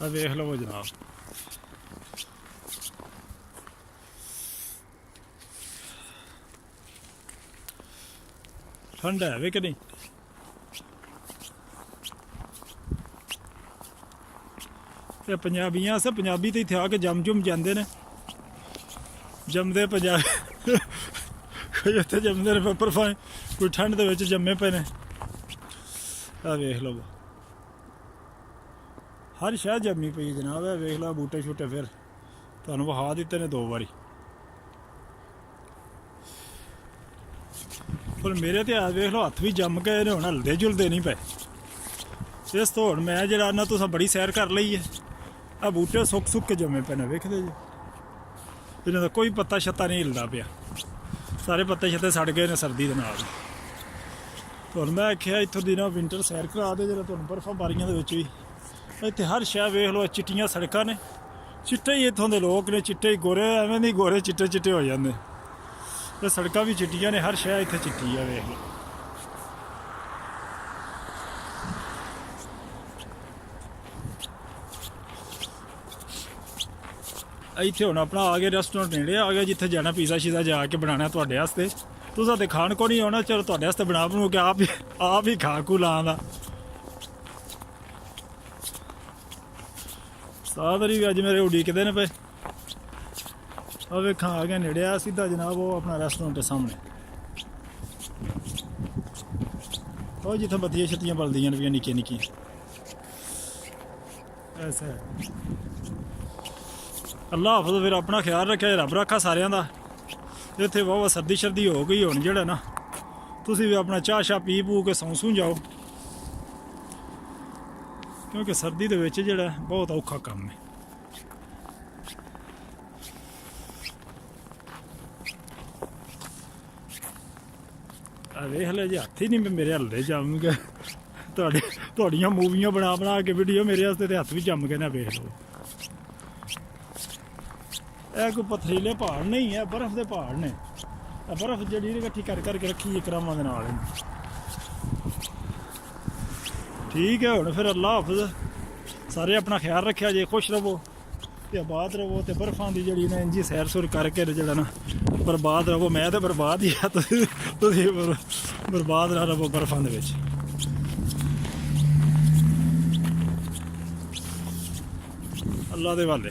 वेख लो जनाब, ठंड है वे कि नहीं? पंजाबियां अस पंजाबी तो इत्थे आके जम जुम जाते ने, जमदे पंजाब कोई उत्थे जमदे ने पर कोई ठंड दे विच जम्मे पे ने। आ वेख लो हर शह जम्मी पई जनाब, है वेख लो बूटे शूटे फिर तुहानूं वहा दित्ते ने 2 बारी। पर मेरे ते वेख लो हत्थ भी जम गए ने, हुण हलदे जुलदे नहीं पे। इस तो हुण मैं जिहड़ा ना तुसां बड़ी सैर कर लई है, आ बूटे सुक सुक के जमे पे ने वेखदे जी, इन्हां दा कोई पत्ता शत्ता नहीं हिलदा पिया, सारे पत्ते शत्ते सड़ गए ने सर्दी दे नाल। हुण मैं आखिया इत्थों दी ना विंटर सैर करा दे, जिहड़ा तुहानूं बर्फां बारियां दे विच भी इत्थे हर शह वेख लो, चिट्टियां सड़कां ने, चिट्टे ही इत्थों दे लोग ने, चिट्टे ही गोरे, एवें नहीं गोरे चिट्टे चिट्टे हो जांदे, ते सड़कां भी चिट्टियां ने, हर शह इत्थे चिट्टी है वेख लो। इत्थे हुण अपना आ गए रेस्टोरेंट नेड़े आ गया, जिथे जाना पिज़्ज़ा शिज़्ज़ा जाके बनाना तुहाडे आस्ते। तुसां ते खाण को नहीं आना, चलो तुहाडे आस्ते बना बनू के आप ही खा खू लां दा। सादरी भी अज मेरे उड़ीकदे ने पे, आ वेखां आ गया नेड़े आ सीधा जनाब, वो अपना रेस्टोरेंट के सामने, वो जिथे बत्तियां शत्तियां बलदियां पियां निक्कियां निक्कियां, ऐसा है। अल्लाह हाफिज़, फिर अपना ख्याल रखे, रब रखा सारियां दा। इत्थे वाह सर्दी शर्दी हो गई हुण, जेहड़ा ना तुसीं भी अपना चाह शाह पी पू के सौं सूं जाओ, क्योंकि सर्दी दे विच जेहड़ा बहुत औखा काम है। वेख ले जी हत्थ ही नहीं मेरे हलदे जम गए, तुहाड़ियां मूवियां बना बना के वीडियो मेरे आस्ते ते हत्थ भी जम गए ना वेख लो। यह कोई पथरीले पहाड़ नहीं है, बर्फ के पहाड़ ने, बर्फ जी इकट्ठी कर करके रखी है करामां दे नाल। ठीक है हुण फिर अल्लाह हाफिज़, सारे अपना ख्याल रखा जे, खुश रवो ते आबाद रवो, ते बर्फां दी जिहड़ी ना इंजी सैर सुर करके जिहड़ा ना बर्बाद रवो। मैं तो बर्बाद ही है, तुसीं बर्बाद ना रवो बर्फां दे विच। अल्लाह दे हवाले।